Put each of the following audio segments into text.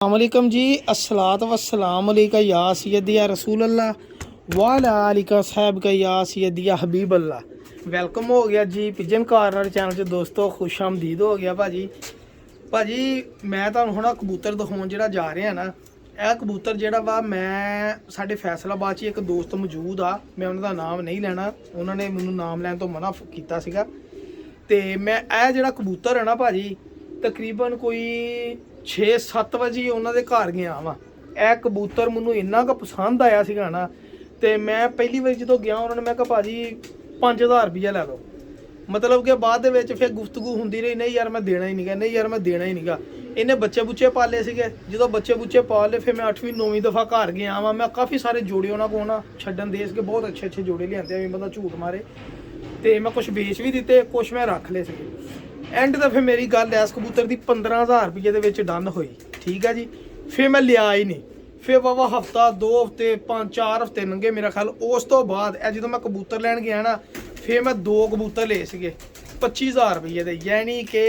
अस्सलामुअलैकुम जी। अस्सलात वस्सलाम अलैका या सैयदी या रसूल अल्लाह वाला आलिका साहब का या सैयदी या हबीब अल्लाह। वेलकम हो गया जी पिजन कॉर्नर चैनल च दोस्तों, खुश आमदीद हो गया भाजी। मैं तुहानूं हुण कबूतर दिखाउण जिहड़ा जा रहा ना, यह कबूतर जिहड़ा वा मैं साडे फैसलाबाद च एक दोस्त मौजूद आ, मैं उन्हां दा नाम नहीं लैना, उन्होंने मैनूं नाम लैण तो मना कीता सीगा। ते मैं यह जिहड़ा कबूतर है ना भाजी, तकरीबन कोई 6-7 ਵਜੇ ਉਹਨਾਂ ਦੇ ਘਰ ਗਿਆ ਵਾਂ। ਇਹ ਕਬੂਤਰ ਮੈਨੂੰ ਇੰਨਾ ਕੁ ਪਸੰਦ ਆਇਆ ਸੀਗਾ ਨਾ, ਤੇ ਮੈਂ ਪਹਿਲੀ ਵਾਰ ਜਦੋਂ ਗਿਆ ਉਹਨਾਂ ਨੇ ਮੈਂ ਕਿਹਾ ਭਾਜੀ 5000 ਰੁਪਈਆ ਲੈ ਲਓ। ਮਤਲਬ ਕਿ ਬਾਅਦ ਦੇ ਵਿੱਚ ਫਿਰ ਗੁਫ਼ਤਗੂ ਹੁੰਦੀ ਰਹੀ, ਨਹੀਂ ਯਾਰ ਮੈਂ ਦੇਣਾ ਹੀ ਨਹੀਂਗਾ, ਨਹੀਂ ਯਾਰ ਮੈਂ ਦੇਣਾ ਹੀ ਨਹੀਂਗਾ। ਇਹਨੇ ਬੱਚੇ ਬੁੱਚੇ ਪਾਲੇ ਸੀਗੇ, ਜਦੋਂ ਬੱਚੇ ਬੁੱਚੇ ਪਾਲੇ ਫਿਰ ਮੈਂ 8ਵੀਂ 9ਵੀਂ ਦਫਾ ਘਰ ਗਿਆ ਵਾਂ। ਮੈਂ ਕਾਫੀ ਸਾਰੇ ਜੋੜੇ ਉਹਨਾਂ ਕੋਲ ਨਾ ਛੱਡਣ ਦੇ ਸੀਗੇ, ਬਹੁਤ ਅੱਛੇ ਜੋੜੇ ਲਿਆਂਦੇ ਆ, ਬੰਦਾ ਝੂਠ ਮਾਰੇ। ਤੇ ਮੈਂ ਕੁਝ ਵੇਚ ਵੀ ਦਿੱਤੇ, ਕੁਝ ਮੈਂ ਰੱਖ ਲਏ ਸੀਗੇ। एंड तो फिर मेरी गल इस कबूतर की 15,000 रुपये के डन हुई, ठीक है जी। फिर मैं लिया ही नहीं, फिर बाबा हफ्ता 2 हफ्ते 5-4 हफ्ते लंघे मेरा ख्याल। उस तो बाद जो मैं कबूतर लैन गया ना, फिर मैं 2 कबूतर ले सके 25,000 रुपये के, यानी कि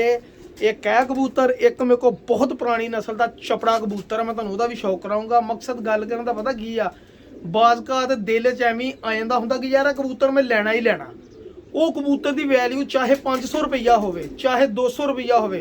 एक है कबूतर, एक मेरे को बहुत पुरानी नस्ल का चपड़ा कबूतर है। मैं तुहानूं भी शौक कराऊंगा। मकसद गल करने का पता की आ, बाज़ का दिल च एवें आ जांदा हुंदा कि यार कबूतर मैं लैना ही लैना। वो कबूतर की वैल्यू चाहे 500 रुपया हो, चाहे 200 रुपया हो,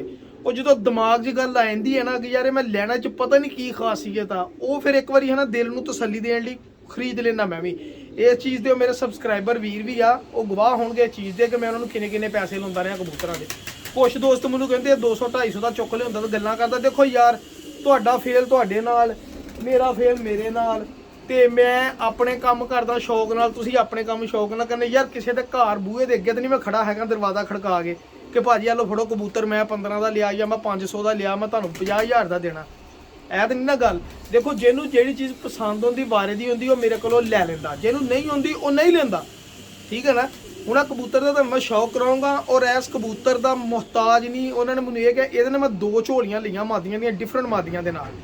जो दिमाग च गल आ जाती है ना कि यार मैं लैना च पता नहीं की खासियत आ, वो फिर एक बार है ना दिल में तसल्ली देने लई खरीद लेना। मैं भी इस चीज़ के मेरे सबसक्राइबर वीर भी आ, वो गवाह होंगे इस चीज़ के कि मैं उन्होंने किन्ने पैसे लाता रहा कबूतरों के। कुछ दोस्त मैनूं कहते 200-250 का चुक लिया तो गल्लां करदा। देखो यार, तुहाडा फेल तुहाडे नाल, मेरा फेल मेरे नाल, ते मैं अपने काम करदा शौक नाल, तुसीं अपने काम शौक नाल करने। यार किसी के घर बूहे दे अगे तो नहीं मैं खड़ा हैगा दरवाज़ा खड़का के कि भाजी आ लो फड़ो कबूतर, मैं 15 का लिया या मैं 500 का लिया, मैं तुहानूं 50,000 का देना। ऐ तो नहीं ना गल। देखो जिन्होंने जिहड़ी चीज़ पसंद होंदी वारे दी होंदी, वो मेरे कोलों लै लैंदा, जिन्होंने नहीं होंदी वो नहीं लैंदा, ठीक है ना। हुण कबूतर का मैं शौक कराऊंगा और इस कबूतर का मुहताज नहीं। उन्होंने मैनूं ये कहा, ये मैं 2 झोलियां लियां मादियां दियां, डिफरेंट मादियां दे नाल।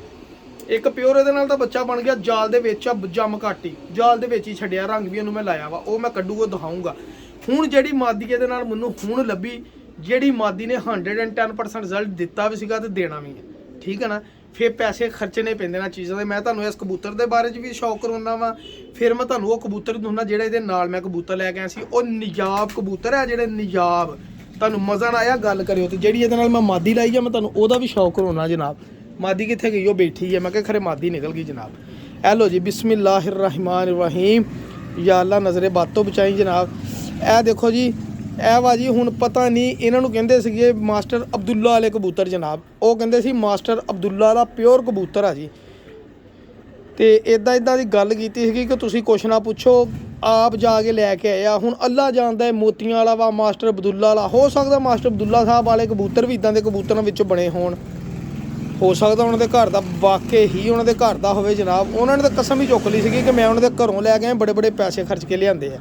एक प्योर ये नाल बच्चा बन गया, जाल दे विच जम घट ही, जाल दे विच ही छड्डिया, रंग भी इहनूं मैं लाया वा, वो मैं कड्डूगा दिखाऊंगा। हुण जिहड़ी मादी इहदे नाल मैनूं हुण लभी, जिहड़ी मादी ने 110% रिजल्ट दिता भी सीगा ते देना भी है, ठीक है ना। फिर पैसे खर्चने पैंदे ना चीज़ों के। मैं तुहानूं इस कबूतर के बारे भी शौक करवाउंदा वा। फिर मैं तुहानूं वो कबूतर दिखाउंदा जिहड़ा इहदे नाल मैं कबूतर लैके आया सी। वो निजाब कबूतर है, जिहड़े निजाब। तुहानूं मज़ा ना आया गल करियो, ते जिहड़ी इहदे नाल मैं मादी लाई है, मैं तुहानूं ओहदा भी शौक करवाउंदा जनाब। मादी कित्थे गई, वो बैठी है, मैं क्या खरे मादी निकल गई जनाब। ए लो जी, बिस्मिल्लाहिर्रहमानिर्रहीम, या अल्लाह नज़रे बातों बचाई जनाब। ए देखो जी, ए भाजी हुण पता नहीं इन्हों कहते सीगे मास्टर अब्दुल्ला वाले कबूतर जनाब, वो कहते सी मास्टर अब्दुल्ला वाला प्योर कबूतर आ जी। तो इदा की गल की कि तुसीं कुछ ना पुछो, आप जाके लैके आया। हुण अल्लाह जानदा है मोतियां वाला वा मास्टर अब्दुल्ला वाला, हो सकता मास्टर अब्दुल्ला साहब वाले कबूतर भी इदां दे कबूतरों विच बने होण, हो सकता उन्होंने घर का वाकई ही उन्होंने घर का हो जनाब। उन्होंने तो कसम ही चुक ली सी कि मैं उन्होंने घरों लैके आए, बड़े बड़े पैसे खर्च के लियाते हैं।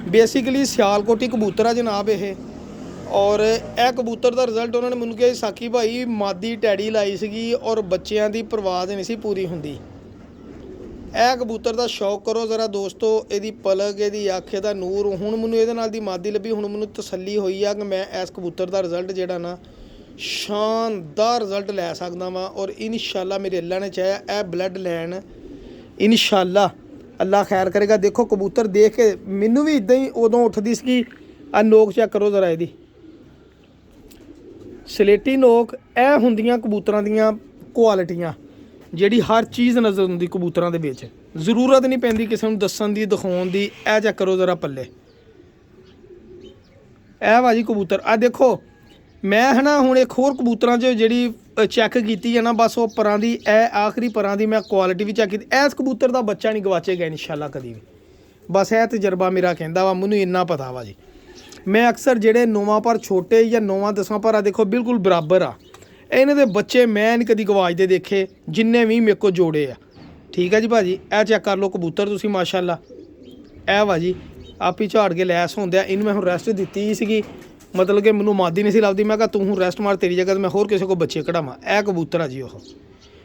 बेसिकली सियालकोटी कबूतर है जनाब ये। और यह कबूतर का रिजल्ट उन्होंने मैनूं कहा साकी भाई मादी टैडी लाई सी और बच्चों की परवाज नहीं सी पूरी होंदी। यह कबूतर का शौक करो ज़रा दोस्तों, यदी पलक, यदी अख, दा नूर। हुण मैनूं इहदे नाल दी मादी लभी, हुण मैनूं तसल्ली हुई है कि मैं इस कबूतर का रिजल्ट जिहड़ा ना शानदार रिजल्ट लै सकदा वां। और इंशाअल्लाह मेरे अल्लाह ने चाहे यह ब्लड लैन, इंशाअल्लाह अल्लाह खैर करेगा। देखो कबूतर देख के मैनू भी इदां ही उदों उठदी सी। आ नोक चेक करो ज़रा, इहदी सलेटी नोक। यह हुंदियां कबूतरां दियां क्वालिटियां, जिहड़ी हर चीज़ नज़र आउंदी कबूतरां दे विच, जरूरत नहीं पैंदी किसी नूं दस्सण दी दिखाउण दी। यह चेक करो ज़रा पल्ले, यह भाजी कबूतर आ देखो। मैं है ना हुण एक होर कबूतरां च जिहड़ी चैक कीती है ना, बस वो परां दी आखिरी परां दी मैं क्वालिटी भी चैक की। इस कबूतर का बच्चा नहीं गवाचेगा इंशाअल्लाह कभी भी, बस यह तजर्बा मेरा कहंदा वा, मैनूं इन्ना पता वा जी। मैं अक्सर जिहड़े 9वां पर छोटे या 9वां 10वां पर देखो बिल्कुल बराबर आ, इन्हां दे बच्चे मैं नहीं कभी गवाचदे देखे, जिन्ने भी मेरे को जोड़े आ, ठीक है जी भाजी। यह चैक कर लो कबूतर तुसीं माशाअल्लाह। यह वा जी आप ही झाड़ के लैस होंदे। इन्हूं मैं हुण रेस्ट दित्ती सीगी, मतलब कि मैनूं मादी नहीं सी लभदी। मैं कहा तू हूँ रेस्ट मार, तेरी जगह तो मैं होर किसी को बच्चे कढ़ावां। यह कबूतर आ जी, वो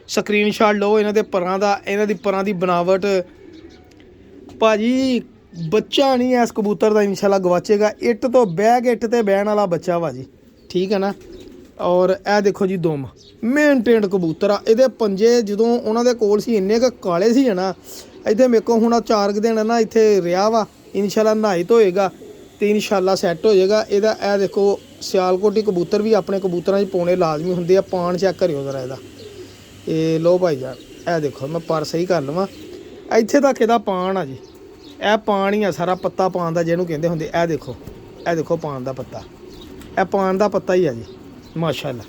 स्क्रीन शॉट लो इन्हां दे परां दा, इन्हां दी परां दी बनावट भाजी। बच्चा नहीं है इस कबूतर का इंशाअल्लाह गवाचेगा। इट तो बह के इट ते बहन वाला बच्चा वा जी, ठीक है ना। ਔਰ ਇਹ ਦੇਖੋ ਜੀ ਦੁਮ ਮੇਨਟੇਨਡ ਕਬੂਤਰ ਆ। ਇਹਦੇ ਪੰਜੇ ਜਦੋਂ ਉਹਨਾਂ ਦੇ ਕੋਲ ਸੀ ਇੰਨੇ ਕੁ ਕਾਲੇ ਸੀ ਨਾ, ਇੱਥੇ ਮੇਰੇ ਕੋਲ ਹੁਣ 4 ਦਿਨ ਨਾ ਇੱਥੇ ਰਿਹਾ ਵਾ। ਇਨਸ਼ਾਅੱਲਾ ਨਹਾਈ ਧੋਏਗਾ ਤੇ ਇਨਸ਼ਾਅੱਲਾ ਸੈੱਟ ਹੋ ਜਾਏਗਾ ਇਹਦਾ। ਇਹ ਦੇਖੋ ਸਿਆਲਕੋਟੀ ਕਬੂਤਰ ਵੀ ਆਪਣੇ ਕਬੂਤਰਾਂ 'ਚ ਪਾਉਣੇ ਲਾਜ਼ਮੀ ਹੁੰਦੇ ਆ। ਪਾਣ ਚੈੱਕ ਕਰਿਓ ਜ਼ਰਾ ਇਹਦਾ। ਇਹ ਲੋ ਭਾਈ ਜਾਨ, ਇਹ ਦੇਖੋ ਮੈਂ ਪਰ ਸਹੀ ਕਰ ਲਵਾਂ, ਇੱਥੇ ਤੱਕ ਇਹਦਾ ਪਾਣ ਆ ਜੀ। ਇਹ ਪਾਣ ਹੀ ਆ ਸਾਰਾ, ਪੱਤਾ ਪਾਣ ਦਾ ਜਿਹਨੂੰ ਕਹਿੰਦੇ ਹੁੰਦੇ। ਇਹ ਦੇਖੋ ਪਾਣ ਦਾ ਪੱਤਾ, ਇਹ ਪਾਣ ਦਾ ਪੱਤਾ ਹੀ ਆ ਜੀ। ਮਾਸ਼ਾਅੱਲਾ,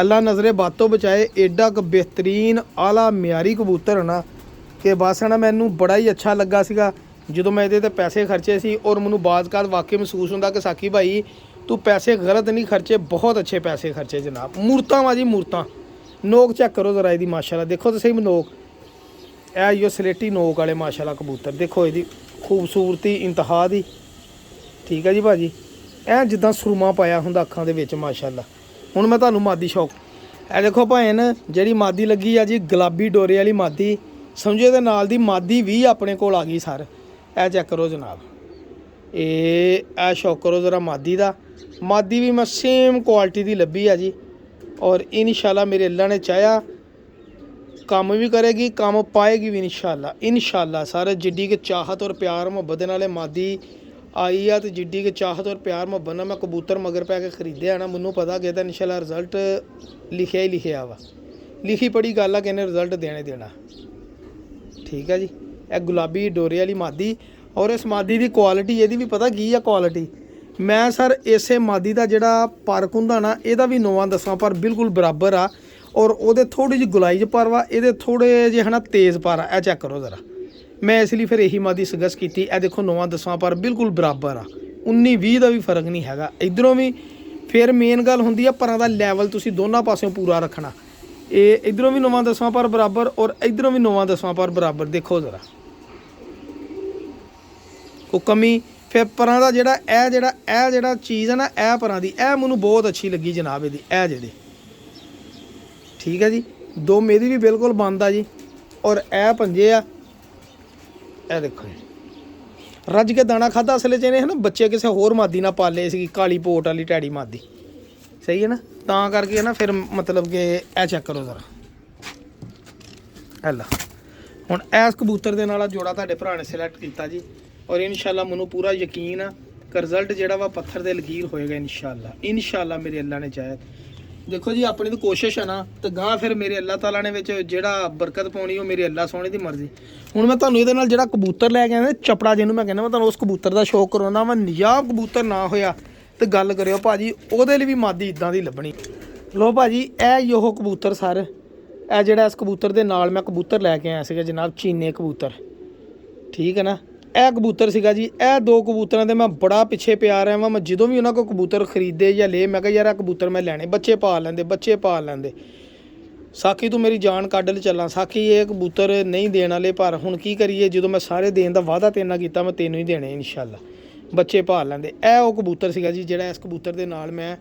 ਅੱਲਾ ਨਜ਼ਰੇ ਬਾਤ ਤੋਂ ਬਚਾਏ। ਐਡਾ ਕੁ ਬਿਹਤਰੀਨ ਆਲਾ ਮਿਆਰੀ ਕਬੂਤਰ ਨਾ ਕਿ ਬਸ ਨਾ ਮੈਨੂੰ ਬੜਾ ਹੀ ਅੱਛਾ ਲੱਗਾ ਸੀਗਾ ਜਦੋਂ ਮੈਂ ਇਹਦੇ ਤੇ ਪੈਸੇ ਖਰਚੇ ਸੀ। ਔਰ ਮੈਨੂੰ ਬਾਜ਼ਕਾਤ ਵਾਕਈ ਮਹਿਸੂਸ ਹੁੰਦਾ ਕਿ ਸਾਕੀ ਭਾਈ ਤੂੰ ਪੈਸੇ ਗਲਤ ਨਹੀਂ ਖਰਚੇ, ਬਹੁਤ ਅੱਛੇ ਪੈਸੇ ਖਰਚੇ ਜਨਾਬ। ਮੂਰਤਾਂ ਵਾ ਜੀ ਮੂਰਤਾਂ। ਨੋਕ ਚੈੱਕ ਕਰੋ ਜ਼ਰਾ ਇਹਦੀ ਮਾਸ਼ਾਅੱਲਾ, ਦੇਖੋ ਤਾਂ ਸਹੀ ਨੋਕ। ਇਹ ਜੋ ਸਲੇਟੀ ਨੋਕ ਵਾਲੇ ਮਾਸ਼ਾਅੱਲਾ ਕਬੂਤਰ, ਦੇਖੋ ਇਹਦੀ ਖੂਬਸੂਰਤੀ ਇੰਤਹਾ ਦੀ। ਠੀਕ ਹੈ ਜੀ ਭਾਜੀ, ਐ ਜਿੱਦਾਂ ਸੁਰਮਾ ਪਾਇਆ ਹੁੰਦਾ ਅੱਖਾਂ ਦੇ ਵਿੱਚ ਮਾਸ਼ਾਅੱਲਾ। ਹੁਣ ਮੈਂ ਤੁਹਾਨੂੰ ਮਾਦੀ ਸ਼ੌਕ, ਇਹ ਦੇਖੋ ਭੈਣ ਜਿਹੜੀ ਮਾਦੀ ਲੱਗੀ ਆ ਜੀ, ਗੁਲਾਬੀ ਡੋਰੇ ਵਾਲੀ ਮਾਦੀ। ਸਮਝੋ ਇਹਦੇ ਨਾਲ ਦੀ ਮਾਦੀ ਵੀ ਆਪਣੇ ਕੋਲ ਆ ਗਈ ਸਰ। ਇਹ ਚੈੱਕ ਕਰੋ ਜਨਾਬ, ਇਹ ਸ਼ੌਕ ਕਰੋ ਜ਼ਰਾ ਮਾਦੀ ਦਾ। ਮਾਦੀ ਵੀ ਮੈਂ ਸੇਮ ਕੁਆਲਿਟੀ ਦੀ ਲੱਭੀ ਆ ਜੀ। ਔਰ ਇਨਸ਼ਾਅੱਲਾ ਮੇਰੇ ਅੱਲਾ ਨੇ ਚਾਹਿਆ ਕੰਮ ਵੀ ਕਰੇਗੀ, ਕੰਮ ਪਾਏਗੀ ਵੀ ਇਨਸ਼ਾਅੱਲਾ ਸਰ। ਜਿੱਡੀ ਕਿ ਚਾਹਤ ਔਰ ਪਿਆਰ ਮੁਹੱਬਤ ਦੇ ਨਾਲ ਮਾਦੀ ਆਈ ਆ, ਤੇ ਜਿੱਡੀ ਕਿ ਚਾਹਤ ਔਰ ਪਿਆਰ ਮੁਹੱਬਤ ਨਾਲ ਮੈਂ ਕਬੂਤਰ ਮਗਰ ਪੈ ਕੇ ਖਰੀਦਿਆ ਨਾ, ਮੈਨੂੰ ਪਤਾ ਕਿ ਇਹਦਾ ਇਨਸ਼ਾਅੱਲਾ ਰਿਜ਼ਲਟ ਲਿਖਿਆ ਹੀ ਲਿਖਿਆ ਵਾ। ਲਿਖੀ ਪੜੀ ਗੱਲ ਆ ਕਿ ਇਹਨੇ ਰਿਜ਼ਲਟ ਦੇਣਾ। ਠੀਕ ਹੈ ਜੀ, ਇਹ ਗੁਲਾਬੀ ਡੋਰੇ ਵਾਲੀ ਮਾਦੀ। ਔਰ ਇਸ ਮਾਦੀ ਦੀ ਕੁਆਲਿਟੀ ਇਹਦੀ ਵੀ ਪਤਾ ਕੀ ਆ ਕੁਆਲਿਟੀ। ਮੈਂ ਸਰ ਇਸੇ ਮਾਦੀ ਦਾ ਜਿਹੜਾ ਪਰਕ ਹੁੰਦਾ ਨਾ, ਇਹਦਾ ਵੀ 9-10 ਪਰ ਬਿਲਕੁਲ ਬਰਾਬਰ ਆ। ਔਰ ਉਹਦੇ ਥੋੜੀ ਜਿਹੀ ਗੁਲਾਈ 'ਚ ਪਰ ਵਾ, ਇਹਦੇ ਥੋੜੇ ਜਿਹੇ ਹੈ ਨਾ ਤੇਜ਼ ਪਰ ਆ। ਇਹ ਚੈੱਕ ਕਰੋ ਜ਼ਰਾ, ਮੈਂ ਇਸ ਲਈ ਫਿਰ ਇਹੀ ਮਾਦੀ ਸੁਜੈਸਟ ਕੀਤੀ। ਇਹ ਦੇਖੋ 9-10 ਪਰ ਬਿਲਕੁਲ ਬਰਾਬਰ ਆ, 19-20 ਦਾ ਵੀ ਫਰਕ ਨਹੀਂ ਹੈਗਾ ਇੱਧਰੋਂ ਵੀ। ਫਿਰ ਮੇਨ ਗੱਲ ਹੁੰਦੀ ਆ ਪਰਾਂ ਦਾ ਲੈਵਲ ਤੁਸੀਂ ਦੋਨਾਂ ਪਾਸਿਓਂ ਪੂਰਾ ਰੱਖਣਾ। ਇਹ ਇੱਧਰੋਂ ਵੀ 9-10 ਪਰ ਬਰਾਬਰ ਔਰ ਇੱਧਰੋਂ ਵੀ 9-10 ਪਰ ਬਰਾਬਰ। ਦੇਖੋ ਜ਼ਰਾ ਉਹ ਕਮੀ। ਫਿਰ ਪਰਾਂ ਦਾ ਜਿਹੜਾ ਜਿਹੜਾ ਚੀਜ਼ ਹੈ ਨਾ, ਇਹ ਪਰਾਂ ਦੀ ਇਹ ਮੈਨੂੰ ਬਹੁਤ ਅੱਛੀ ਲੱਗੀ ਜਨਾਬ ਇਹਦੀ। ਇਹ ਜਿਹੜੇ ਠੀਕ ਹੈ ਜੀ, ਦੁਮ ਇਹਦੀ ਵੀ ਬਿਲਕੁਲ ਬੰਦ ਆ ਜੀ। ਔਰ ਇਹ ਪੰਜੇ ਆ, ਇਹ ਦੇਖੋ ਜੀ ਰੱਜ ਕੇ ਦਾਣਾ ਖਾਧਾ। ਅਸਲ 'ਚ ਇਹਨੇ ਹੈ ਨਾ ਬੱਚੇ ਕਿਸੇ ਹੋਰ ਮਾਦੀ ਨਾਲ ਪਾਲੇ ਸੀ, ਕਾਲੀ ਪੋਟ ਵਾਲੀ ਟੈਡੀ ਮਾਦੀ। ਸਹੀ ਹੈ ਨਾ, ਤਾਂ ਕਰਕੇ ਹੈ ਨਾ ਫਿਰ ਮਤਲਬ ਕਿ ਇਹ ਚੈੱਕ ਕਰੋ ਜ਼ਰਾ। ਐਲਾ ਹੁਣ ਇਸ ਕਬੂਤਰ ਦੇ ਨਾਲ ਜੋੜਾ ਤੁਹਾਡੇ ਭਰਾ ਨੇ ਸਿਲੈਕਟ ਕੀਤਾ ਜੀ। ਔਰ ਇਨਸ਼ਾਅੱਲਾ ਮੈਨੂੰ ਪੂਰਾ ਯਕੀਨ ਆ ਕਿ ਰਿਜ਼ਲਟ ਜਿਹੜਾ ਵਾ ਪੱਥਰ ਦੇ ਲਕੀਰ ਹੋਏਗਾ ਇਨਸ਼ਾਅੱਲਾ ਮੇਰੇ ਅੱਲਾ ਨੇ ਚਾਹਿਆ। ਦੇਖੋ ਜੀ ਆਪਣੀ ਤਾਂ ਕੋਸ਼ਿਸ਼ ਹੈ ਨਾ, ਤੇ ਗਾਂ ਫਿਰ ਮੇਰੇ ਅੱਲਾ ਤਾਲਾ ਨੇ ਵਿੱਚ ਜਿਹੜਾ ਬਰਕਤ ਪਾਉਣੀ ਉਹ ਮੇਰੇ ਅੱਲਾ ਸੋਹਣੇ ਦੀ ਮਰਜ਼ੀ। ਹੁਣ ਮੈਂ ਤੁਹਾਨੂੰ ਇਹਦੇ ਨਾਲ ਜਿਹੜਾ ਕਬੂਤਰ ਲੈ ਕੇ ਆਇਆ ਚਪੜਾ, ਜਿਹਨੂੰ ਮੈਂ ਕਹਿੰਦਾ, ਮੈਂ ਤੁਹਾਨੂੰ ਉਸ ਕਬੂਤਰ ਦਾ ਸ਼ੌਕ ਕਰਾਉਣਾ ਵਾ। ਨਿਯਾਬ ਕਬੂਤਰ ਨਾ ਹੋਇਆ ਤੇ ਗੱਲ ਕਰਿਓ ਭਾਜੀ, ਉਹਦੇ ਲਈ ਵੀ ਮਾਦੀ ਇਦਾਂ ਦੀ ਲੱਭਣੀ। ਲੋ ਭਾਜੀ ਇਹ ਹੀ ਉਹ ਕਬੂਤਰ ਸਰ। ਇਹ ਜਿਹੜਾ ਇਸ ਕਬੂਤਰ ਦੇ ਨਾਲ ਮੈਂ ਕਬੂਤਰ ਲੈ ਕੇ ਆਇਆ ਸੀਗਾ ਜਨਾਬ, ਚੀਨੇ ਕਬੂਤਰ। ਠੀਕ ਹੈ ਨਾ, ਇਹ ਕਬੂਤਰ ਸੀਗਾ ਜੀ। ਇਹ 2 ਕਬੂਤਰਾਂ ਦੇ ਮੈਂ ਬੜਾ ਪਿੱਛੇ ਪਿਆ ਰਿਹਾ ਵਾਂ। ਮੈਂ ਜਦੋਂ ਵੀ ਉਹਨਾਂ ਕੋਲ ਕਬੂਤਰ ਖਰੀਦੇ ਜਾਂ ਲਏ, ਮੈਂ ਕਿਹਾ ਯਾਰ ਇਹ ਕਬੂਤਰ ਮੈਂ ਲੈਣੇ, ਬੱਚੇ ਪਾਲ ਲੈਂਦੇ। ਸਾਕੀ ਤੂੰ ਮੇਰੀ ਜਾਨ ਕੱਢ ਲੈ ਚੱਲਾਂ ਸਾਕੀ, ਇਹ ਕਬੂਤਰ ਨਹੀਂ ਦੇਣ ਵਾਲੇ। ਪਰ ਹੁਣ ਕੀ ਕਰੀਏ, ਜਦੋਂ ਮੈਂ ਸਾਰੇ ਦੇਣ ਦਾ ਵਾਅਦਾ ਤੇਰੇ ਨਾਲ ਕੀਤਾ, ਮੈਂ ਤੈਨੂੰ ਹੀ ਦੇਣੇ ਇਨਸ਼ਾਅੱਲਾ। ਬੱਚੇ ਪਾਲ ਲੈਂਦੇ। ਇਹ ਉਹ ਕਬੂਤਰ ਸੀਗਾ ਜੀ ਜਿਹੜਾ ਇਸ ਕਬੂਤਰ ਦੇ ਨਾਲ ਮੈਂ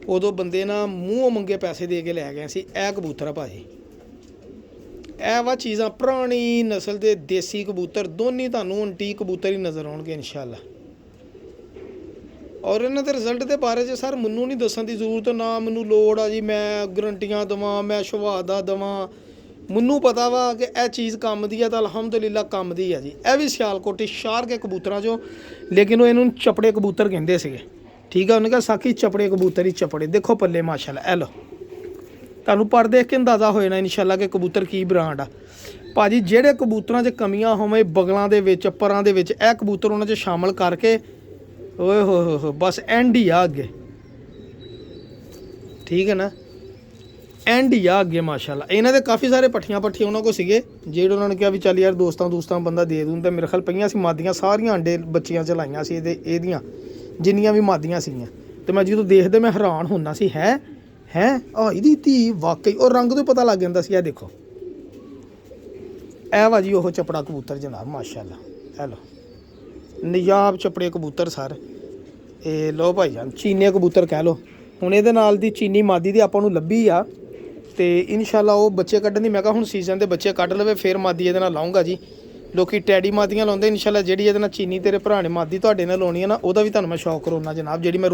ਉਦੋਂ ਬੰਦੇ ਨਾ ਮੂੰਹੋਂ ਮੰਗੇ ਪੈਸੇ ਦੇ ਕੇ ਲੈ ਗਿਆ ਸੀ। ਇਹ ਕਬੂਤਰ ਆ ਭਾਜੀ। ਇਹ ਵਾ ਚੀਜ਼ਾਂ ਪੁਰਾਣੀ ਨਸਲ ਦੇ ਦੇਸੀ ਕਬੂਤਰ ਦੋਨੀ ਤੁਹਾਨੂੰ ਅੰਟੀਕ ਕਬੂਤਰ ਹੀ ਨਜ਼ਰ ਆਉਣਗੇ ਇਨਸ਼ਾਅੱਲਾ। ਔਰ ਇਹਨਾਂ ਦੇ ਰਿਜ਼ਲਟ ਦੇ ਬਾਰੇ 'ਚ ਸਰ ਮੈਨੂੰ ਨਹੀਂ ਦੱਸਣ ਦੀ ਜ਼ਰੂਰਤ, ਨਾ ਮੈਨੂੰ ਲੋੜ ਆ ਜੀ ਮੈਂ ਗਰੰਟੀਆਂ ਦੇਵਾਂ, ਮੈਂ ਸ਼ਹਾਦਾ ਦੇਵਾਂ। ਮੈਨੂੰ ਪਤਾ ਵਾ ਕਿ ਇਹ ਚੀਜ਼ ਕੰਮ ਦੀ ਆ ਤਾਂ ਅਲਹਮਦੁਲਿਲਾ ਕੰਮ ਦੀ ਆ ਜੀ। ਇਹ ਵੀ ਸਿਆਲਕੋਟੀ ਸ਼ਾਰ ਕੇ ਕਬੂਤਰਾਂ 'ਚੋਂ, ਲੇਕਿਨ ਉਹ ਇਹਨੂੰ ਚਪੜੇ ਕਬੂਤਰ ਕਹਿੰਦੇ ਸੀਗੇ। ਠੀਕ ਆ, ਉਹਨੇ ਕਿਹਾ ਸਾਕੀ ਚਪੜੇ ਕਬੂਤਰ ਹੀ ਚਪੜੇ। ਦੇਖੋ ਪੱਲੇ ਮਾਸ਼ਾਅੱਲਾ, ਇਹ ਲਓ ਤੁਹਾਨੂੰ ਪਰ ਦੇਖ ਕੇ ਅੰਦਾਜ਼ਾ ਹੋ ਜਾਣਾ ਇਨਸ਼ਾਅੱਲਾ ਕਿ ਕਬੂਤਰ ਕੀ ਬ੍ਰਾਂਡ ਆ ਭਾਜੀ। ਜਿਹੜੇ ਕਬੂਤਰਾਂ 'ਚ ਕਮੀਆਂ ਹੋਵੇ ਬਗਲਾਂ ਦੇ ਵਿੱਚ, ਪਰਾਂ ਦੇ ਵਿੱਚ, ਇਹ ਕਬੂਤਰ ਉਹਨਾਂ 'ਚ ਸ਼ਾਮਲ ਕਰਕੇ ਓਏ ਹੋ ਬਸ ਐਂਡ ਹੀ ਆ ਅੱਗੇ। ਠੀਕ ਹੈ ਨਾ, ਐਂਡ ਹੀ ਆ ਅੱਗੇ ਮਾਸ਼ਾਅੱਲਾ। ਇਹਨਾਂ ਦੇ ਕਾਫੀ ਸਾਰੇ ਪੱਠੀਆਂ ਉਹਨਾਂ ਕੋਲ ਸੀਗੇ, ਜਿਹੜੇ ਉਹਨਾਂ ਨੇ ਕਿਹਾ ਵੀ ਚੱਲ ਯਾਰ ਦੋਸਤਾਂ ਬੰਦਾ ਦੇ ਦੂੰ। ਤਾਂ ਮੇਰੇ ਖਿਆਲ ਪਈਆਂ ਸੀ ਮਾਦੀਆਂ, ਸਾਰੀਆਂ ਅੰਡੇ ਬੱਚੀਆਂ ਚਲਾਈਆਂ ਸੀ ਇਹਦੀਆਂ ਜਿੰਨੀਆਂ ਵੀ ਮਾਦੀਆਂ ਸੀਗੀਆਂ। ਤੇ ਮੈਂ ਜਦੋਂ ਦੇਖਦੇ ਮੈਂ ਹੈਰਾਨ ਹੁੰਦਾ ਸੀ, ਹੈ ਇਹਦੀ ਧੀ ਵਾਕਈ। ਉਹ ਰੰਗ ਤੋਂ ਪਤਾ ਲੱਗ ਜਾਂਦਾ ਸੀ। ਇਹ ਦੇਖੋ ਇਹ ਵਾ ਜੀ ਉਹ ਚਪੜਾ ਕਬੂਤਰ ਜਨਾਬ ਮਾਸ਼ਾਅੱਲਾ। ਇਹ ਲਓ ਨਿਯਾਬ ਚਪੜੇ ਕਬੂਤਰ ਸਰ। ਇਹ ਲੋ ਭਾਈ ਜਾਨ ਚੀਨੇ ਕਬੂਤਰ ਕਹਿ ਲਓ। ਹੁਣ ਇਹਦੇ ਨਾਲ ਦੀ ਚੀਨੀ ਮਾਦੀ ਦੀ ਆਪਾਂ ਨੂੰ ਲੱਭੀ ਆ, ਤੇ ਇਨਸ਼ਾਅੱਲਾ ਉਹ ਬੱਚੇ ਕੱਢਣ ਦੀ ਮੈਂ ਕਿਹਾ ਹੁਣ ਸੀਜ਼ਨ ਦੇ ਬੱਚੇ ਕੱਢ ਲਵੇ ਫਿਰ ਮਾਦੀ ਇਹਦੇ ਨਾਲ ਲਾਉਂਗਾ ਜੀ। ਲੋਕੀ ਟੈਡੀ ਮਾਦੀਆਂ ਲਾਉਂਦੇ, ਇਨਸ਼ਾਅੱਲਾ ਜਿਹੜੀ ਇਹਦੇ ਨਾਲ ਚੀਨੀ ਤੇਰੇ ਭਰਾ ਨੇ ਮਾਦੀ ਤੁਹਾਡੇ ਨਾਲ ਲਾਉਣੀ ਹੈ ਨਾ, ਉਹਦਾ ਵੀ ਤੁਹਾਨੂੰ ਮੈਂ ਸ਼ੌਕ ਕਰਾਉਣਾ ਜਨਾਬ। ਜਿਹੜੀ ਮੈਂ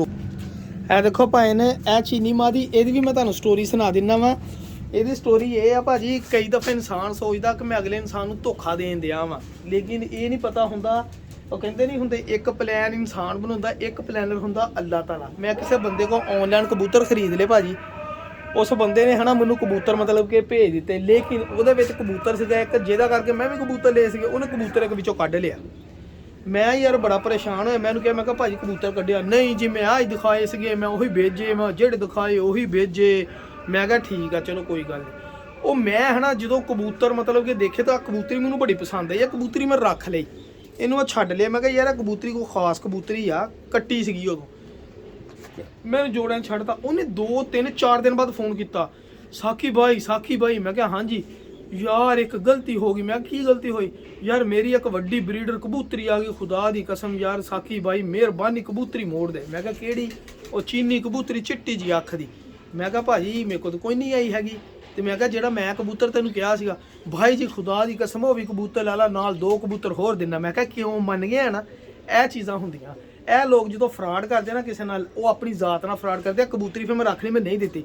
ਇਹ ਦੇਖੋ ਭਾਈ ਨੇ ਇਹ ਚੀਨੀ ਮਾਂ ਦੀ ਇਹਦੀ ਵੀ ਮੈਂ ਤੁਹਾਨੂੰ ਸਟੋਰੀ ਸੁਣਾ ਦਿੰਦਾ ਵਾਂ। ਇਹਦੀ ਸਟੋਰੀ ਇਹ ਆ ਭਾਜੀ, ਕਈ ਦਫੇ ਇਨਸਾਨ ਸੋਚਦਾ ਕਿ ਮੈਂ ਅਗਲੇ ਇਨਸਾਨ ਨੂੰ ਧੋਖਾ ਦੇਣ ਦਿਆ ਵਾਂ, ਲੇਕਿਨ ਇਹ ਨਹੀਂ ਪਤਾ ਹੁੰਦਾ, ਉਹ ਕਹਿੰਦੇ ਨਹੀਂ ਹੁੰਦੇ ਇੱਕ ਪਲਾਨ ਇਨਸਾਨ ਬਣਾਉਂਦਾ, ਇੱਕ ਪਲੈਨਰ ਹੁੰਦਾ ਅੱਲਾਹ ਤਾਲਾ। ਮੈਂ ਕਿਸੇ ਬੰਦੇ ਕੋਲ ਆਨਲਾਈਨ ਕਬੂਤਰ ਖਰੀਦ ਲਏ ਭਾਜੀ, ਉਸ ਬੰਦੇ ਨੇ ਹਨਾ ਮੈਨੂੰ ਕਬੂਤਰ ਮਤਲਬ ਕਿ ਭੇਜ ਦਿੱਤੇ, ਲੇਕਿਨ ਉਹਦੇ ਵਿੱਚ ਕਬੂਤਰ ਸੀਗਾ ਇੱਕ ਜਿਹਦਾ ਕਰਕੇ ਮੈਂ ਵੀ ਕਬੂਤਰ ਲਏ ਸੀਗੇ, ਉਹਨੇ ਕਬੂਤਰ ਇੱਕ ਵਿੱਚੋਂ ਕੱਢ ਲਿਆ। ਮੈਂ ਯਾਰ ਬੜਾ ਪਰੇਸ਼ਾਨ ਹੋਇਆ, ਮੈਨੂੰ ਕਿਹਾ ਮੈਂ ਕਿਹਾ ਭਾਜੀ ਕਬੂਤਰ ਕੱਢਿਆ, ਨਹੀਂ ਜੀ ਮੈਂ ਆਹ ਦਿਖਾਏ ਸੀਗੇ ਮੈਂ ਉਹੀ ਭੇਜੇ, ਮੈਂ ਜਿਹੜੇ ਦਿਖਾਏ ਉਹੀ ਭੇਜੇ। ਮੈਂ ਕਿਹਾ ਠੀਕ ਆ ਚਲੋ ਕੋਈ ਗੱਲ ਨਹੀਂ। ਉਹ ਮੈਂ ਹਨਾ ਜਦੋਂ ਕਬੂਤਰ ਮਤਲਬ ਕਿ ਦੇਖੇ ਤਾਂ ਕਬੂਤਰੀ ਮੈਨੂੰ ਬੜੀ ਪਸੰਦ ਆਈ, ਇਹ ਕਬੂਤਰੀ ਮੈਂ ਰੱਖ ਲਈ, ਇਹਨੂੰ ਮੈਂ ਛੱਡ ਲਿਆ। ਮੈਂ ਕਿਹਾ ਯਾਰ ਇਹ ਕਬੂਤਰੀ ਕੋਈ ਖਾਸ ਕਬੂਤਰੀ ਆ, ਕੱਟੀ ਸੀਗੀ ਉਦੋਂ, ਮੈਨੂੰ ਜੋੜਿਆਂ ਛੱਡਤਾ। ਉਹਨੇ 2 3 4 ਦਿਨ ਬਾਅਦ ਫੋਨ ਕੀਤਾ, ਸਾਕੀ ਭਾਈ। ਮੈਂ ਕਿਹਾ ਹਾਂਜੀ ਯਾਰ ਇੱਕ ਗਲਤੀ ਹੋ ਗਈ। ਮੈਂ ਕੀ ਗਲਤੀ ਹੋਈ? ਯਾਰ ਮੇਰੀ ਇੱਕ ਵੱਡੀ ਬਰੀਡਰ ਕਬੂਤਰੀ ਆ ਗਈ, ਖੁਦਾ ਦੀ ਕਸਮ ਯਾਰ ਸਾਕੀ ਭਾਈ ਮਿਹਰਬਾਨੀ ਕਬੂਤਰੀ ਮੋੜ ਦੇ। ਮੈਂ ਕਿਹਾ ਕਿਹੜੀ? ਉਹ ਚੀਨੀ ਕਬੂਤਰੀ ਚਿੱਟੀ ਜੀ ਅੱਖ ਦੀ। ਮੈਂ ਕਿਹਾ ਭਾਜੀ ਮੇਰੇ ਕੋਲ ਤਾਂ ਕੋਈ ਨਹੀਂ ਆਈ ਹੈਗੀ। ਤੇ ਮੈਂ ਕਿਹਾ ਜਿਹੜਾ ਮੈਂ ਕਬੂਤਰ ਤੈਨੂੰ ਕਿਹਾ ਸੀਗਾ, ਭਾਈ ਜੀ ਖੁਦਾ ਦੀ ਕਸਮ ਉਹ ਵੀ ਕਬੂਤਰ ਲਾ ਲਾ, ਨਾਲ 2 ਕਬੂਤਰ ਹੋਰ ਦਿੰਦਾ। ਮੈਂ ਕਿਹਾ ਕਿਉਂ? ਮੰਨ ਗਿਆ ਨਾ, ਇਹ ਚੀਜ਼ਾਂ ਹੁੰਦੀਆਂ। ਇਹ ਲੋਕ ਜਦੋਂ ਫਰਾਡ ਕਰਦੇ ਨਾ ਕਿਸੇ ਨਾਲ, ਉਹ ਆਪਣੀ ਜ਼ਾਤ ਨਾਲ ਫਰਾਡ ਕਰਦੇ ਆ। ਕਬੂਤਰੀ ਫਿਰ ਮੈਂ ਰੱਖ ਲਈ, ਮੈਂ ਨਹੀਂ ਦਿੱਤੀ,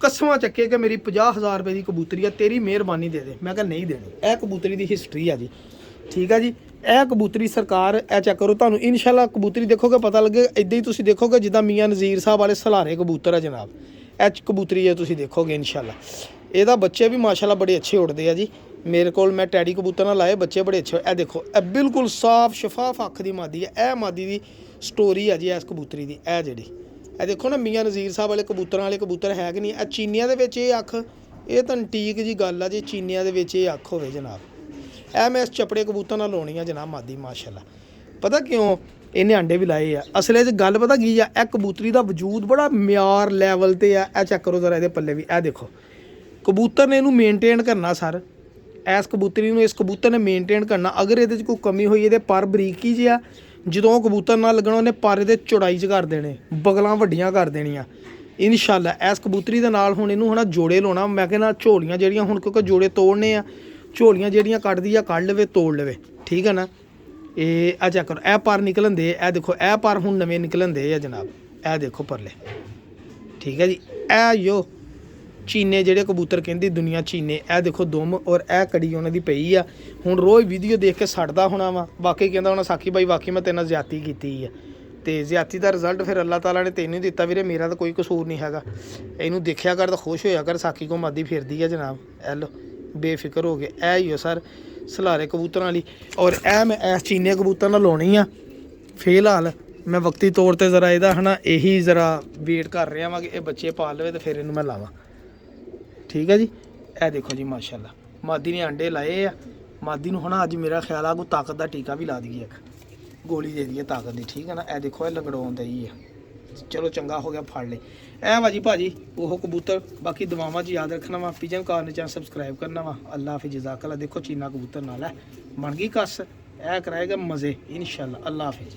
ਕਸਮਾਂ ਚੱਕੇ ਕਿ ਮੇਰੀ 50,000 ਰੁਪਏ ਦੀ ਕਬੂਤਰੀ ਆ, ਤੇਰੀ ਮਿਹਰਬਾਨੀ ਦੇ ਦੇ। ਮੈਂ ਕਿਹਾ ਨਹੀਂ ਦੇਣੀ। ਇਹ ਕਬੂਤਰੀ ਦੀ ਹਿਸਟਰੀ ਆ ਜੀ, ਠੀਕ ਆ ਜੀ। ਇਹ ਕਬੂਤਰੀ ਸਰਕਾਰ ਇਹ ਚੈੱਕ ਕਰੋ, ਤੁਹਾਨੂੰ ਇਨਸ਼ਾਅੱਲਾ ਕਬੂਤਰੀ ਦੇਖੋਗੇ ਪਤਾ ਲੱਗੇ। ਇੱਦਾਂ ਹੀ ਤੁਸੀਂ ਦੇਖੋਗੇ ਜਿੱਦਾਂ ਮੀਆਂ ਨਜ਼ੀਰ ਸਾਹਿਬ ਵਾਲੇ ਸਲਾਰੇ ਕਬੂਤਰ ਆ ਜਨਾਬ, ਇਹ ਕਬੂਤਰੀ ਹੈ ਤੁਸੀਂ ਦੇਖੋਗੇ ਇਨਸ਼ਾਅੱਲਾ। ਇਹਦਾ ਬੱਚੇ ਵੀ ਮਾਸ਼ਾਅੱਲਾ ਬੜੇ ਅੱਛੇ ਉੱਡਦੇ ਆ ਜੀ। ਮੇਰੇ ਕੋਲ ਮੈਂ ਟੈਡੀ ਕਬੂਤਰ ਨਾਲ ਲਾਏ, ਬੱਚੇ ਬੜੇ ਅੱਛੇ। ਇਹ ਦੇਖੋ ਇਹ ਬਿਲਕੁਲ ਸਾਫ਼ ਸ਼ਫਾਫ ਅੱਖ ਦੀ ਮਾਦੀ ਹੈ। ਇਹ ਮਾਦੀ ਦੀ ਸਟੋਰੀ ਹੈ ਜੀ ਇਸ ਕਬੂਤਰੀ ਦੀ। ਇਹ ਜਿਹੜੀ ਇਹ ਦੇਖੋ ਨਾ ਮੀਆਂ ਨਜ਼ੀਰ ਸਾਹਿਬ ਵਾਲੇ ਕਬੂਤਰਾਂ ਵਾਲੇ ਕਬੂਤਰ ਹੈ ਕਿ ਨਹੀਂ। ਇਹ ਚੀਨੀਆਂ ਦੇ ਵਿੱਚ ਇਹ ਅੱਖ, ਇਹ ਤਾਂ ਟੀਕ ਜੀ ਗੱਲ ਆ ਜੀ, ਚੀਨੀਆਂ ਦੇ ਵਿੱਚ ਇਹ ਅੱਖ ਹੋਵੇ ਜਨਾਬ। ਇਹ ਮੈਂ ਇਸ ਚਪੜੇ ਕਬੂਤਰ ਨਾਲ ਲਾਉਣੀ ਆ ਜਨਾਬ ਮਾਦੀ ਮਾਸ਼ਾਅੱਲਾ। ਪਤਾ ਕਿਉਂ? ਇਹਨੇ ਆਂਡੇ ਵੀ ਲਾਏ ਆ। ਅਸਲੇ 'ਚ ਗੱਲ ਪਤਾ ਕੀ ਆ, ਇਹ ਕਬੂਤਰੀ ਦਾ ਵਜੂਦ ਬੜਾ ਮਿਆਰ ਲੈਵਲ ਤੇ ਆ। ਇਹ ਚੈੱਕ ਕਰੋ ਜ਼ਰਾ ਇਹਦੇ ਪੱਲੇ ਵੀ, ਇਹ ਦੇਖੋ ਕਬੂਤਰ ਨੇ ਇਹਨੂੰ ਮੇਨਟੇਨ ਕਰਨਾ ਸਰ। ਇਸ ਕਬੂਤਰੀ ਨੂੰ, ਇਸ ਕਬੂਤਰ ਨੇ ਮੇਨਟੇਨ ਕਰਨਾ। ਅਗਰ ਇਹਦੇ 'ਚ ਕੋਈ ਕਮੀ ਹੋਈ, ਇਹਦੇ ਪਰ ਬਰੀਕੀ ਜਿਹੇ ਆ, ਜਦੋਂ ਕਬੂਤਰ ਨਾਲ ਲੱਗਣਾ ਉਹਨੇ ਪਰ ਇਹਦੇ ਚੌੜਾਈ 'ਚ ਕਰ ਦੇਣੇ, ਬਗਲਾਂ ਵੱਡੀਆਂ ਕਰ ਦੇਣੀਆਂ ਇਨਸ਼ਾਅੱਲਾ। ਇਸ ਕਬੂਤਰੀ ਦੇ ਨਾਲ ਹੁਣ ਇਹਨੂੰ ਹੁਣ ਜੋੜੇ ਲਾਉਣਾ। ਮੈਂ ਕਹਿੰਦਾ ਝੋਲੀਆਂ ਜਿਹੜੀਆਂ ਹੁਣ ਕਿਉਂਕਿ ਜੋੜੇ ਤੋੜਨੇ ਆ, ਝੋਲੀਆਂ ਜਿਹੜੀਆਂ ਕੱਢਦੀ ਆ ਕੱਢ ਲਵੇ, ਤੋੜ ਲਵੇ, ਠੀਕ ਹੈ ਨਾ। ਇਹ ਆ ਚੈੱਕ ਕਰੋ, ਇਹ ਪਰ ਨਿਕਲਣ ਦੇ, ਇਹ ਦੇਖੋ ਇਹ ਪਰ ਹੁਣ ਨਵੇਂ ਨਿਕਲਣ ਦੇ ਆ ਜਨਾਬ। ਇਹ ਦੇਖੋ ਪਰਲੇ, ਠੀਕ ਹੈ ਜੀ। ਇਹ ਜੋ ਚੀਨੇ ਜਿਹੜੇ ਕਬੂਤਰ ਕਹਿੰਦੀ ਦੁਨੀਆ ਚੀਨੇ, ਇਹ ਦੇਖੋ ਦੁਮ ਔਰ ਇਹ ਕੜੀ ਉਹਨਾਂ ਦੀ ਪਈ ਆ। ਹੁਣ ਰੋਜ਼ ਵੀਡੀਓ ਦੇਖ ਕੇ ਸੜਦਾ ਹੋਣਾ ਵਾ, ਬਾਕੀ ਕਹਿੰਦਾ ਹੋਣਾ ਸਾਕੀ ਬਾਈ ਵਾਕਈ ਮੈਂ ਤੇਰੇ ਨਾਲ ਜ਼ਿਆਦਤੀ ਕੀਤੀ ਆ। ਤੇ ਜ਼ਿਆਦਤੀ ਦਾ ਰਿਜ਼ਲਟ ਫਿਰ ਅੱਲਾਹ ਤਾਲਾ ਨੇ ਤੈਨੂੰ ਦਿੱਤਾ ਵੀਰੇ, ਮੇਰਾ ਤਾਂ ਕੋਈ ਕਸੂਰ ਨਹੀਂ ਹੈਗਾ। ਇਹਨੂੰ ਦੇਖਿਆ ਕਰ ਤਾਂ ਖੁਸ਼ ਹੋਇਆ ਕਰ, ਸਾਕੀ ਕੋ ਮਾਦੀ ਫਿਰਦੀ ਆ ਜਨਾਬ। ਇਹ ਲੋ ਬੇਫਿਕਰ ਹੋ ਗਏ। ਇਹ ਹੀ ਹੋ ਸਰ ਸਲਾਰੇ ਕਬੂਤਰਾਂ ਵਾਲੀ। ਔਰ ਇਹ ਮੈਂ ਇਸ ਚੀਨੇ ਕਬੂਤਰ ਨਾਲ ਲਾਉਣੀ ਆ। ਫਿਲਹਾਲ ਮੈਂ ਵਕਤੀ ਤੌਰ 'ਤੇ ਜ਼ਰਾ ਇਹਦਾ ਹੈ ਨਾ ਇਹੀ ਜ਼ਰਾ ਵੇਟ ਕਰ ਰਿਹਾ ਵਾਂ ਕਿ ਇਹ ਬੱਚੇ ਪਾਲ ਲਵੇ ਤੇ ਫਿਰ ਇਹਨੂੰ ਮੈਂ ਲਾਵਾਂ, ਠੀਕ ਹੈ ਜੀ। ਇਹ ਦੇਖੋ ਜੀ ਮਾਸ਼ਾਅੱਲਾ ਮਾਦੀ ਨੇ ਆਂਡੇ ਲਾਏ ਆ। ਮਾਦੀ ਨੂੰ ਹੁਣ ਅੱਜ ਮੇਰਾ ਖਿਆਲ ਆ ਕੋਈ ਤਾਕਤ ਦਾ ਟੀਕਾ ਵੀ ਲਾ ਦਈਏ, ਇੱਕ ਗੋਲੀ ਦੇ ਦਈਏ ਤਾਕਤ ਦੀ, ਠੀਕ ਹੈ ਨਾ। ਇਹ ਦੇਖੋ ਇਹ ਲੰਗੜਾਉਣ ਦਈ ਆ, ਚਲੋ ਚੰਗਾ ਹੋ ਗਿਆ ਫੜ ਲਈ। ਐ ਵਾ ਜੀ ਭਾਜੀ ਉਹ ਕਬੂਤਰ। ਬਾਕੀ ਦੁਆਵਾਂ 'ਚ ਯਾਦ ਰੱਖਣਾ ਵਾ, ਪਿਜਨ ਕਾਰਨ ਚੈਨਲ ਸਬਸਕ੍ਰਾਈਬ ਕਰਨਾ ਵਾ। ਅੱਲਾ ਹਾਫਿਜ਼ ਜਜ਼ਾਕੱਲਾ। ਦੇਖੋ ਚੀਨਾ ਕਬੂਤਰ ਨਾਲ ਹੈ, ਬਣ ਗਈ ਕੱਸ, ਇਹ ਕਰਾਏਗਾ ਮਜ਼ੇ ਇਨਸ਼ਾਅੱਲਾ। ਅੱਲਾ ਹਾਫਿਜ਼।